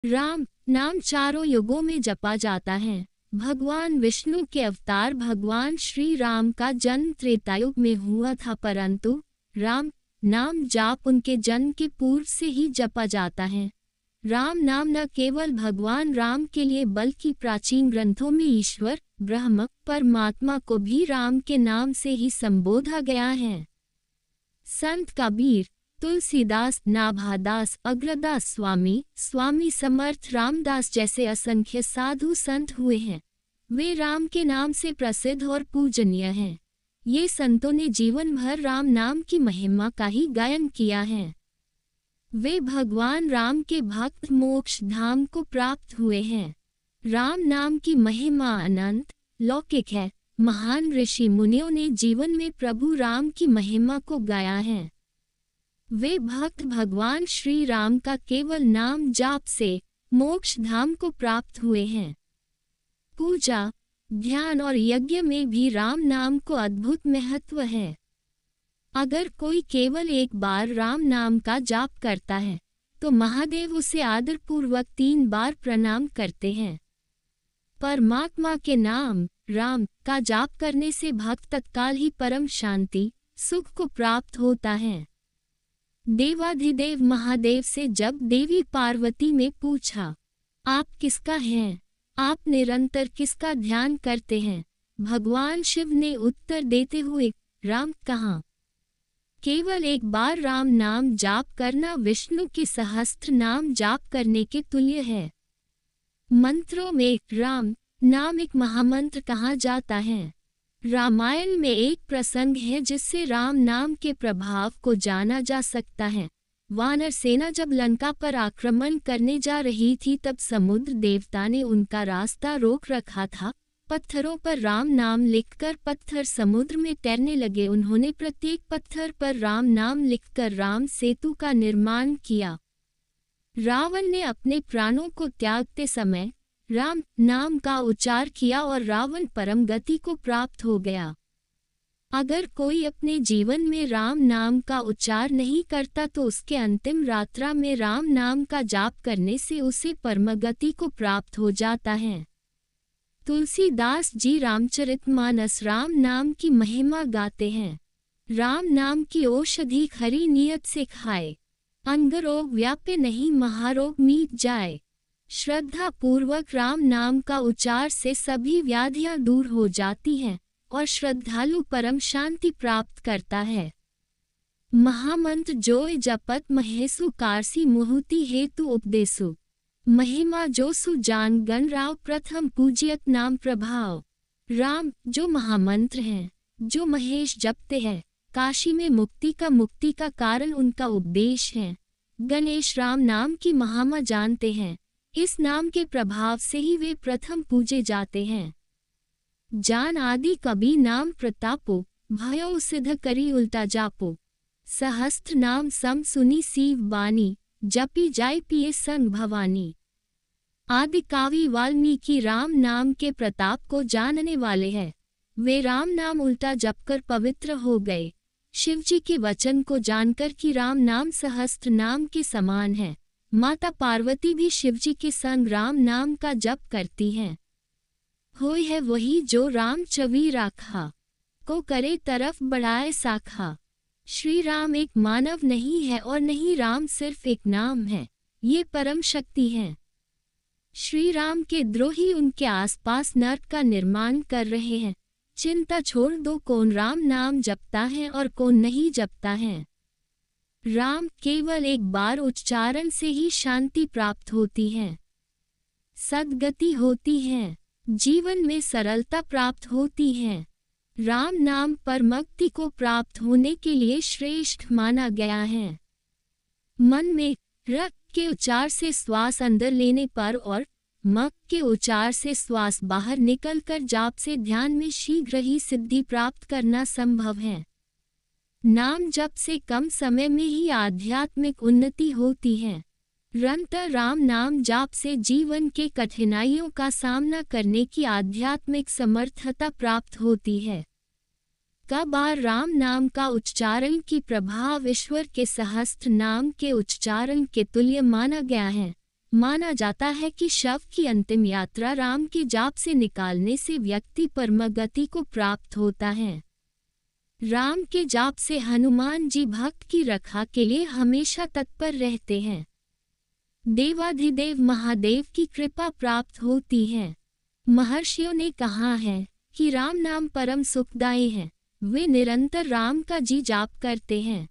राम नाम चारों युगों में जपा जाता है। भगवान विष्णु के अवतार भगवान श्री राम का जन्म त्रेतायुग में हुआ था, परंतु राम नाम जाप उनके जन्म के पूर्व से ही जपा जाता है। राम नाम न केवल भगवान राम के लिए बल्कि प्राचीन ग्रंथों में ईश्वर ब्रह्म परमात्मा को भी राम के नाम से ही संबोधा गया है। संत कबीर, तुलसीदास, नाभादास, अग्रदास स्वामी, स्वामी समर्थ रामदास जैसे असंख्य साधु संत हुए हैं। वे राम के नाम से प्रसिद्ध और पूजनीय हैं। ये संतों ने जीवन भर राम नाम की महिमा का ही गायन किया है। वे भगवान राम के भक्त मोक्ष धाम को प्राप्त हुए हैं। राम नाम की महिमा अनंत लौकिक है। महान ऋषि मुनियों ने जीवन में प्रभु राम की महिमा को गाया है। वे भक्त भगवान श्री राम का केवल नाम जाप से मोक्ष धाम को प्राप्त हुए हैं। पूजा, ध्यान और यज्ञ में भी राम नाम को अद्भुत महत्व है। अगर कोई केवल एक बार राम नाम का जाप करता है तो महादेव उसे आदरपूर्वक 3 बार प्रणाम करते हैं। परमात्मा के नाम राम का जाप करने से भक्त तत्काल ही परम शांति सुख को प्राप्त होता है। देवाधिदेव महादेव से जब देवी पार्वती ने पूछा, आप किसका हैं? आप निरंतर किसका ध्यान करते हैं? भगवान शिव ने उत्तर देते हुए, राम कहाँ? केवल एक बार राम नाम जाप करना विष्णु के सहस्त्र नाम जाप करने के तुल्य है। मंत्रों में राम नाम एक महामंत्र कहा जाता है। रामायण में एक प्रसंग है जिससे राम नाम के प्रभाव को जाना जा सकता है। वानर सेना जब लंका पर आक्रमण करने जा रही थी तब समुद्र देवता ने उनका रास्ता रोक रखा था। पत्थरों पर राम नाम लिखकर पत्थर समुद्र में तैरने लगे। उन्होंने प्रत्येक पत्थर पर राम नाम लिखकर राम सेतु का निर्माण किया। रावण ने अपने प्राणों को त्यागते समय राम नाम का उच्चार किया और रावण परम गति को प्राप्त हो गया। अगर कोई अपने जीवन में राम नाम का उच्चार नहीं करता तो उसके अंतिम रात्रा में राम नाम का जाप करने से उसे परम गति को प्राप्त हो जाता है। तुलसीदास जी रामचरितमानस राम नाम की महिमा गाते हैं। राम नाम की औषधि खरी नियत से खाए, अंगरोग व्यापे नहीं महारोग मीट जाए। श्रद्धा पूर्वक राम नाम का उच्चार से सभी व्याधियां दूर हो जाती हैं और श्रद्धालु परम शांति प्राप्त करता है। महामंत्र जोय जपत महेसु कारसी मुहुति हेतु उपदेसु, महिमा जो सु जान गण राव प्रथम पूजियत नाम प्रभाव। राम जो महामंत्र हैं, जो महेश जपते हैं, काशी में मुक्ति का कारण उनका उपदेश है। गणेश राम नाम की महिमा जानते हैं। इस नाम के प्रभाव से ही वे प्रथम पूजे जाते हैं। जान आदि कबी नाम प्रतापो, भयो सिद्ध करी उल्टा जापो। सहस्त्र नाम सम सुनी सीव बानी, जपी जाय पिए संग भवानी। आदि कावी वाल्मीकि राम नाम के प्रताप को जानने वाले हैं। वे राम नाम उल्टा जपकर पवित्र हो गए। शिवजी के वचन को जानकर कि राम नाम सहस्त्र नाम के समान है। माता पार्वती भी शिवजी के संग राम नाम का जप करती हैं। होय है वही जो राम चवी राखा, को करे तरफ बढ़ाए साखा। श्री राम एक मानव नहीं है और नहीं राम सिर्फ एक नाम है, ये परम शक्ति है। श्री राम के द्रोही उनके आसपास नर्क का निर्माण कर रहे हैं। चिंता छोड़ दो, कौन राम नाम जपता है और कौन नहीं जपता है। राम केवल एक बार उच्चारण से ही शांति प्राप्त होती है, सद्गति होती है, जीवन में सरलता प्राप्त होती है। राम नाम परमक्ति को प्राप्त होने के लिए श्रेष्ठ माना गया है। मन में र के उच्चार से श्वास अंदर लेने पर और म के उच्चार से श्वास बाहर निकलकर जाप से ध्यान में शीघ्र ही सिद्धि प्राप्त करना संभव है। नाम जप से कम समय में ही आध्यात्मिक उन्नति होती है। निरंतर राम नाम जाप से जीवन के कठिनाइयों का सामना करने की आध्यात्मिक समर्थता प्राप्त होती है। का बार राम नाम का उच्चारण की प्रभाव ईश्वर के सहस्त्र नाम के उच्चारण के तुल्य माना गया है। माना जाता है कि शव की अंतिम यात्रा राम के जाप से निकालने से व्यक्ति परमगति को प्राप्त होता है। राम के जाप से हनुमान जी भक्त की रक्षा के लिए हमेशा तत्पर रहते हैं। देवाधिदेव महादेव की कृपा प्राप्त होती है। महर्षियों ने कहा है कि राम नाम परम सुखदायी है। वे निरंतर राम का जी जाप करते हैं।